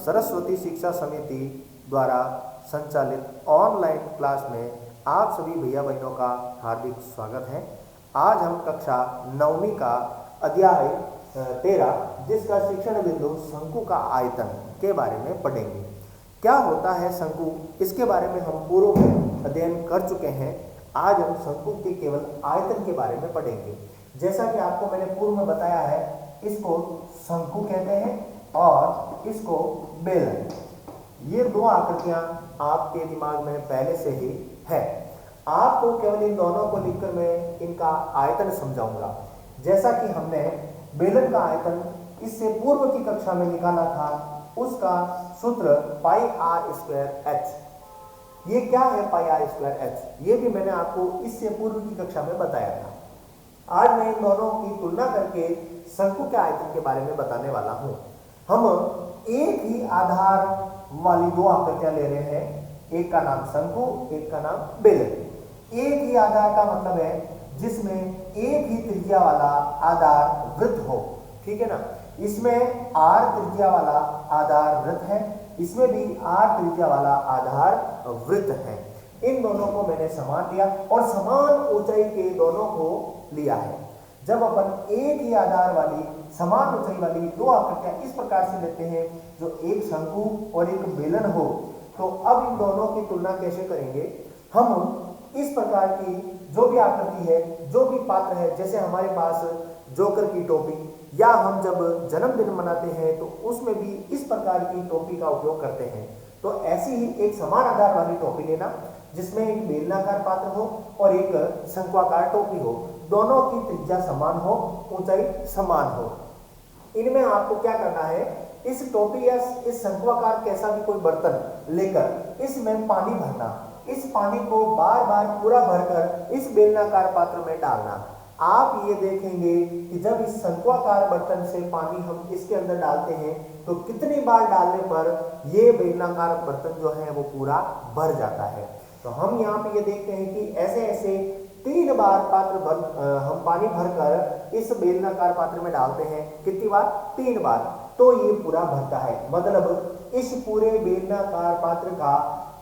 सरस्वती शिक्षा समिति द्वारा संचालित ऑनलाइन क्लास में आप सभी भैया बहनों का हार्दिक स्वागत है। आज हम कक्षा 9वीं का अध्याय 13 जिसका शिक्षण बिंदु शंकु का आयतन के बारे में पढ़ेंगे। क्या होता है शंकु, इसके बारे में हम पूर्व में अध्ययन कर चुके हैं। आज हम शंकु के केवल आयतन के बारे में पढ़ेंगे। जैसा कि आपको मैंने पूर्व में बताया है, इसको शंकु कहते हैं और इसको बेलन। ये दो आकृतियां आपके दिमाग में पहले से ही है। आपको केवल इन दोनों को लिखकर मैं इनका आयतन समझाऊंगा। जैसा कि हमने बेलन का आयतन इससे पूर्व की कक्षा में निकाला था, उसका सूत्र पाई आर स्क्वायर एच। ये क्या है पाई आर स्क्वायर एच? ये भी मैंने आपको इससे पूर्व की कक्षा में बताया था। आज मैं इन दोनों की तुलना करके शंकु के आयतन के बारे में बताने वाला हूं। हम एक ही आधार वाली दो आकृतियां ले रहे हैं, एक का नाम शंकु, एक का नाम बेलन। एक ही आधार का मतलब है जिसमें एक ही त्रिज्या वाला आधार वृत्त हो, ठीक है ना। इसमें आर त्रिज्या वाला आधार वृत्त है, इसमें भी आर त्रिज्या वाला आधार वृत्त है। इन दोनों को मैंने समान लिया और समान ऊंचाई के दोनों को लिया है। जब अपन एक ही आधार वाली समान ऊंचाई वाली दो आकृतियां इस प्रकार से लेते हैं जो एक शंकु और एक बेलन हो, तो अब इन दोनों की तुलना कैसे करेंगे? हम इस प्रकार की जो भी आकृति है, जो भी पात्र है, जैसे हमारे पास जोकर की टोपी, या हम जब जन्मदिन मनाते हैं तो उसमें भी इस प्रकार की टोपी का उपयोग करते हैं। तो ऐसी ही एक समान आधार वाली टोपी लेना जिसमें एक बेलनाकार पात्र हो और एक शंक्वाकार टोपी हो, दोनों की त्रिज्या समान हो, ऊंचाई समान हो। इनमें आपको क्या करना है, इस टोपी या इस शंक्वाकार कैसा भी कोई बर्तन लेकर इसमें पानी भरना। इस पानी को बार बार पूरा भरकर इस बेलनाकार पात्र में डालना। आप ये देखेंगे कि जब इस शंक्वाकार बर्तन से पानी हम इसके अंदर डालते हैं तो कितनी बार डालने पर ये बेलनाकार बर्तन जो है वो पूरा भर जाता है। तो हम यहाँ पे ये देखते हैं कि ऐसे ऐसे 3 बार हम पानी भरकर इस बेलनाकार पात्र में डालते हैं। कितनी बार? 3 बार। तो ये पूरा भरता है। मतलब इस पूरे बेलनाकार पात्र का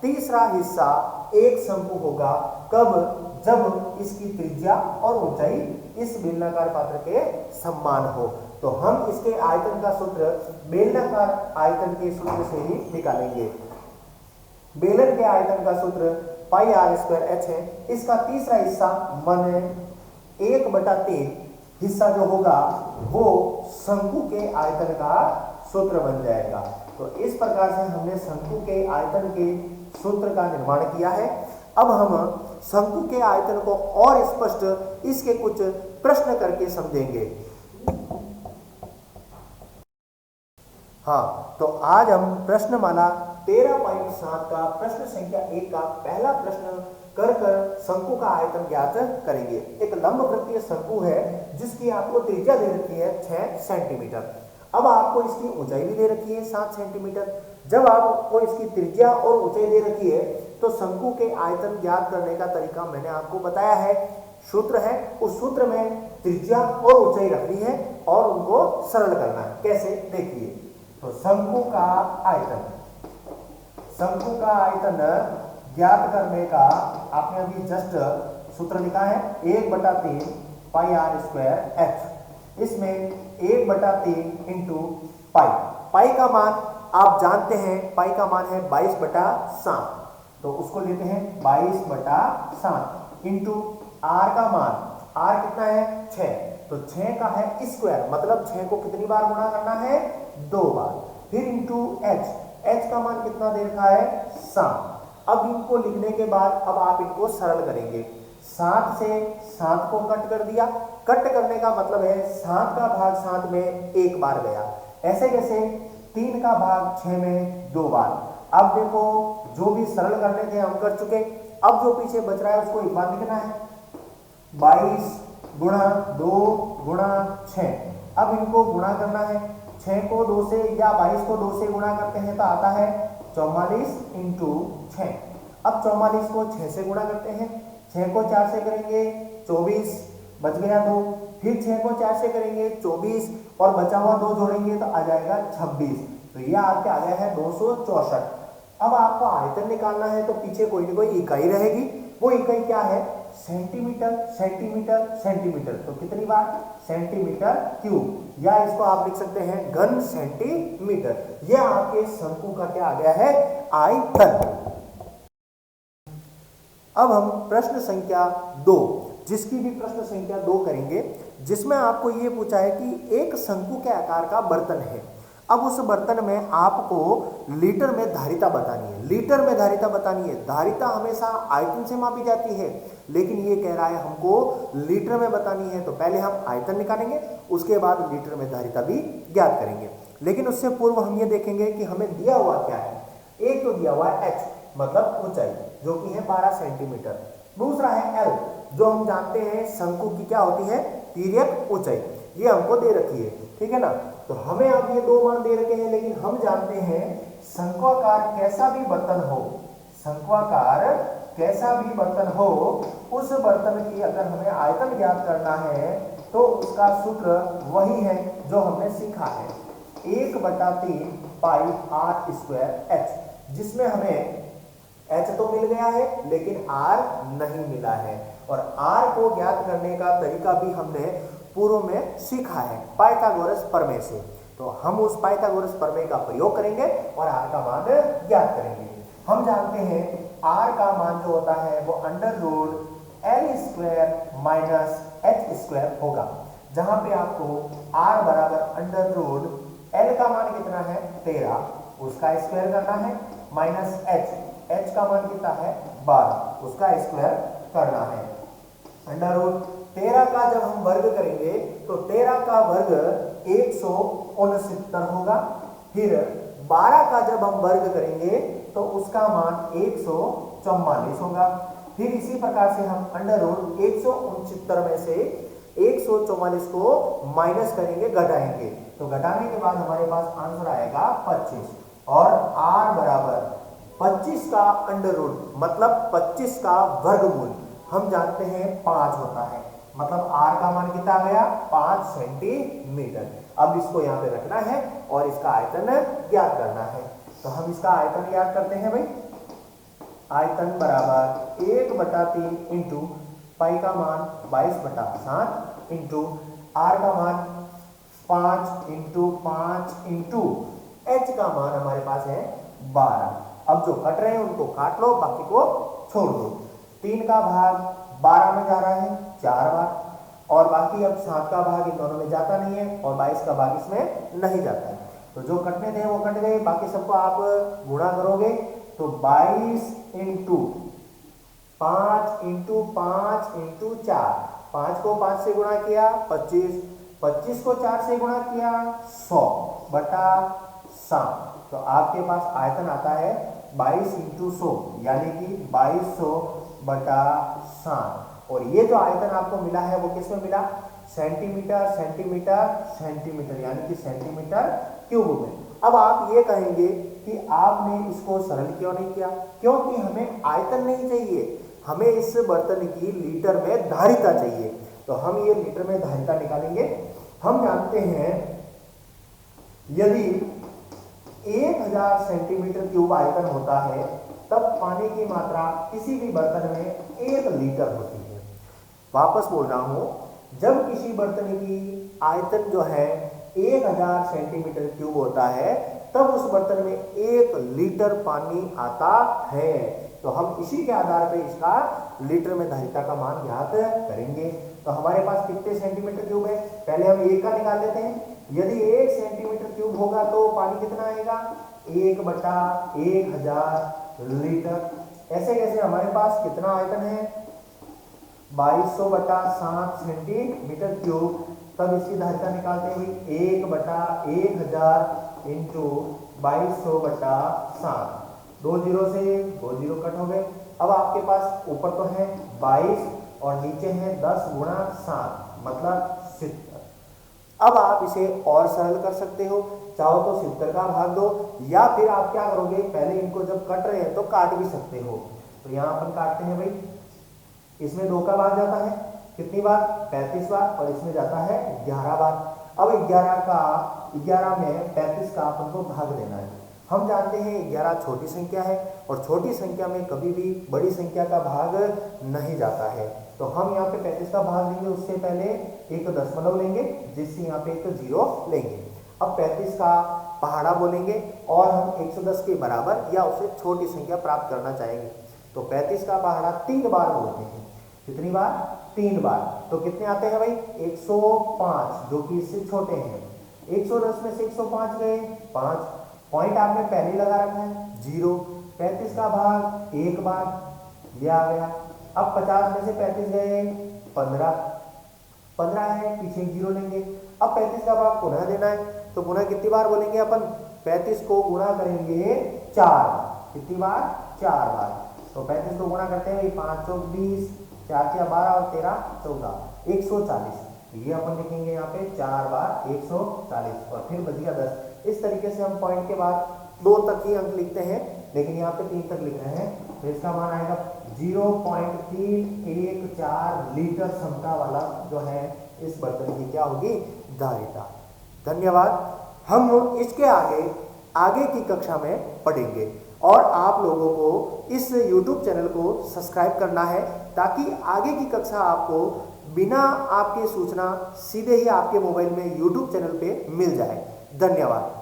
तीसरा हिस्सा एक शंकु होगा। कब? जब इसकी त्रिज्या और ऊंचाई इस बेलनाकार पात्र के समान हो। तो हम इसके आयतन का सूत्र बेलनाकार आयतन के सूत्र से ही निकालेंगे। बेलन के आयतन का सूत्र पाई आर स्क्वायर एच है। इसका तीसरा हिस्सा माने 1/3 हिस्सा जो होगा वो शंकु के आयतन का सूत्र बन जाएगा। तो इस प्रकार से हमने शंकु के आयतन के सूत्र का निर्माण किया है। अब हम शंकु के आयतन को और स्पष्ट इसके कुछ प्रश्न करके समझेंगे। हाँ, तो आज हम प्रश्नमाला 13.7 का प्रश्न संख्या 1 का पहला प्रश्न कर शंकु का आयतन ज्ञात करेंगे। एक लंबवृत्तीय शंकु है जिसकी आपको त्रिज्या दे रखी है 6 सेंटीमीटर। अब आपको इसकी ऊंचाई भी दे रखी है 7 सेंटीमीटर। जब आपको इसकी त्रिज्या और ऊंचाई दे रखी है तो शंकु के आयतन ज्ञात करने का तरीका मैंने आपको बताया है। सूत्र है, उस सूत्र में त्रिज्या और ऊंचाई रखनी है और उनको सरल करना है। कैसे? देखिए, तो शंकु का आयतन ज्ञात करने का आपने अभी जस्ट सूत्र लिखा है 1/3 पाई आर स्क्वायर एच। इसमें 1/3 इंटू पाई। पाई का मान आप जानते हैं, पाई का मान है 22/7। तो उसको लेते हैं 22/7 इंटू आर का मान, आर कितना है? 6। तो 6 का है स्क्वायर, मतलब 6 को कितनी बार गुणा करना है? 2 बार। फिर इंटू एच, एच का मान कितना दे रखा है? 7। अब इनको लिखने के बाद अब आप इनको सरल करेंगे। 7 से 7 को कट कर दिया। कट करने का मतलब है 7 का भाग 7 में 1 बार गया। ऐसे कैसे? 3 का भाग 6 में 2 बार। अब देखो, जो भी सरल करने थे हम कर चुके। अब जो पीछे बच रहा है उसको एक बार लिखना है 22 गुणा 2 गुणा 6। अब इनको गुणा करना है। 6 को 2 से या 22 को 2 से गुणा करते हैं तो आता है 44 इंटू 6। अब 44 को 6 से गुणा करते हैं। 6 को 4 से करेंगे 24, बच गया 2। फिर 6 को 4 से करेंगे 24 और बचा हुआ 2 जोड़ेंगे तो आ जाएगा 26। तो ये आपके आ गया है 264। अब आपको आयतन निकालना है तो पीछे कोई ना कोई इकाई रहेगी, वो इकाई क्या है, सेंटीमीटर सेंटीमीटर सेंटीमीटर। तो कितनी बार, सेंटीमीटर क्यूब, या इसको आप लिख सकते हैं घन सेंटीमीटर। यह आपके शंकु का क्या आ गया है, आयतन। अब हम प्रश्न संख्या 2, जिसकी भी प्रश्न संख्या 2 करेंगे, जिसमें आपको ये पूछा है कि एक शंकु के आकार का बर्तन है। अब उस बर्तन में आपको लीटर में धारिता बतानी है, लीटर में धारिता बतानी है। धारिता हमेशा आयतन से मापी जाती है, लेकिन ये कह रहा है हमको लीटर में बतानी है। तो पहले हम आयतन निकालेंगे, उसके बाद लीटर में धारिता भी ज्ञात करेंगे। लेकिन उससे पूर्व हम ये देखेंगे कि हमें दिया हुआ क्या है। एक तो दिया हुआ है h, मतलब ऊंचाई, जो कि है 12 सेंटीमीटर। दूसरा है l, जो हम जानते हैं शंकु की क्या होती है, तिर्यक ऊंचाई, ये हमको दे रखी है, ठीक है ना। तो हमें अब ये दो मान दे रखे हैं, लेकिन हम जानते हैं शंक्वाकार कैसा भी बर्तन हो, शंक्वाकार कैसा भी बर्तन हो, उस बर्तन की अगर हमें आयतन ज्ञात करना है तो उसका सूत्र वही है जो हमने सीखा है, 1/3 पाई r स्क्वायर h, जिसमें हमें h तो मिल गया है लेकिन r नहीं मिला है। और r को ज्ञात करने का तरीका भी हमने पूर्व में सीखा है पाइथागोरस प्रमेय से। तो हम उस पाइथागोरस प्रमेय का प्रयोग करेंगे और r का मान ज्ञात करेंगे। हम जानते हैं r का मान जो होता है वो √L² माइनस h² होगा, जहां पे आपको r बराबर √L का मान कितना है 13, उसका स्क्वायर करना है, माइनस h का मान कितना है 12, उसका स्क्वायर करना है। √13 का जब हम वर्ग करेंगे तो 13 का वर्ग 169 होगा। फिर 12 का जब हम वर्ग करेंगे तो उसका मान 144 होगा। फिर इसी प्रकार से हम √169 में से 144 को माइनस करेंगे, घटाएंगे, तो घटाने के बाद हमारे पास आंसर आएगा 25। और r बराबर 25 का अंडर मतलब 25 का वर्गमूल हम जानते हैं 5 होता है, मतलब r का मान कितना आ गया 5 सेंटीमीटर। अब इसको यहाँ पे रखना है और इसका आयतन ज्ञात करना है। तो हम इसका आयतन ज्ञात करते हैं भाई, आयतन बराबर 1/3 इंटू पाई का मान 22/7 इंटू r का मान 5 इंटू 5 इंटू h का मान हमारे पास है 12। अब जो कट रहे हैं उनको काट लो, बाकी को छोड़ दो। 3 का भाग 12 में जा रहा है 4 बार, और बाकी अब 7 का भाग इन दोनों में जाता नहीं है और 22 का भाग इसमें नहीं जाता है। तो जो कटने थे वो कट गए, बाकी सबको आप गुणा करोगे तो 22 इंटू 5 इंटू 5 इंटू 4, 5 को 5 से गुणा किया 25, 25 को 4 से गुणा किया 100/7। तो आपके पास आयतन आता है 22 इंटू 100, यानी कि 2200/7। और ये जो आयतन आपको मिला है वो किस में मिला, सेंटीमीटर सेंटीमीटर सेंटीमीटर, यानी कि सेंटीमीटर क्यूब में। अब आप ये कहेंगे कि आपने इसको सरल क्यों नहीं किया, क्योंकि हमें आयतन नहीं चाहिए, हमें इस बर्तन की लीटर में धारिता चाहिए। तो हम ये लीटर में धारिता निकालेंगे। हम जानते हैं यदि 1000 सेंटीमीटर क्यूब आयतन होता है तब पानी की मात्रा किसी भी बर्तन में 1 लीटर होती है। वापस बोल रहा हूं, जब किसी बर्तन की आयतन जो है 1000 सेंटीमीटर क्यूब होता है तब उस बर्तन में 1 लीटर पानी आता है। तो हम इसी के आधार पर इसका लीटर में धारिता का मान ज्ञात करेंगे। तो हमारे पास कितने सेंटीमीटर क्यूब है, पहले हम 1 का निकाल लेते हैं। यदि 1 सेंटीमीटर क्यूब होगा तो पानी कितना आएगा, 1/1000 लीटर। ऐसे कैसे, हमारे पास कितना आयतन है 2200/7 सेंटीमीटर क्यूब। तब इसकी धारिता निकालते हुए 1/1000 इंटू 2200/7, 2 जीरो से 2 जीरो कट हो गए। अब आपके पास ऊपर तो है 22 और नीचे है 10×7 मतलब 70। अब आप इसे और सरल कर सकते हो, चाहो तो 70 का भाग दो, या फिर आप क्या करोगे, पहले इनको जब कट रहे हैं तो काट भी सकते हो। तो यहाँ अपन काटते हैं भाई, इसमें 2 का भाग जाता है कितनी बार, 35 बार, और इसमें जाता है 11 बार। अब 11 में 35 का अपन को भाग देना है। हम जानते हैं 11 छोटी संख्या है और छोटी संख्या में कभी भी बड़ी संख्या का भाग नहीं जाता है। तो हम यहाँ पे 35 का भाग देंगे, उससे पहले एक दशमलव लेंगे, जिससे यहाँ पे एक जीरो लेंगे। अब 35 का पहाड़ा बोलेंगे और हम 110 के बराबर या उससे छोटी संख्या प्राप्त करना चाहेंगे। तो 35 का पहाड़ा 3 बार बोलते हैं। कितनी बार? 3 बार। तो कितने आते हैं भाई? 105, जो कि इससे छोटे हैं। 110 में से 105 गए 5, पॉइंट आपने पहले लगा रखा है 0। 35 का भाग 1 बार, ये आ गया। अब 50 में से 35 गए 15 है, पीछे एक 0 लेंगे। अब 35 का भाग पुनः देना है, तो पुनः कितनी बार बोलेंगे अपन? 35 को गुणा करेंगे 4 बार। कितनी बार? 4 बार। तो 35 को गुणा करते हैं 5 चौक 20, 4 6 12 और 13 14, 140। ये अपन लिखेंगे यहाँ पे 4 बार 140 और फिर बच गया 10। इस तरीके से हम पॉइंट के बाद 2 तक ही अंक लिखते हैं, लेकिन यहाँ पे 3 तक लिख रहे हैं। तो इसका मान आएगा 0.314 लीटर क्षमता वाला जो है इस बर्तन की क्या होगी? धारिता। धन्यवाद। हम इसके आगे की कक्षा में पढ़ेंगे और आप लोगों को इस YouTube चैनल को सब्सक्राइब करना है, ताकि आगे की कक्षा आपको बिना आपके सूचना सीधे ही आपके मोबाइल में YouTube चैनल पे मिल जाए। धन्यवाद।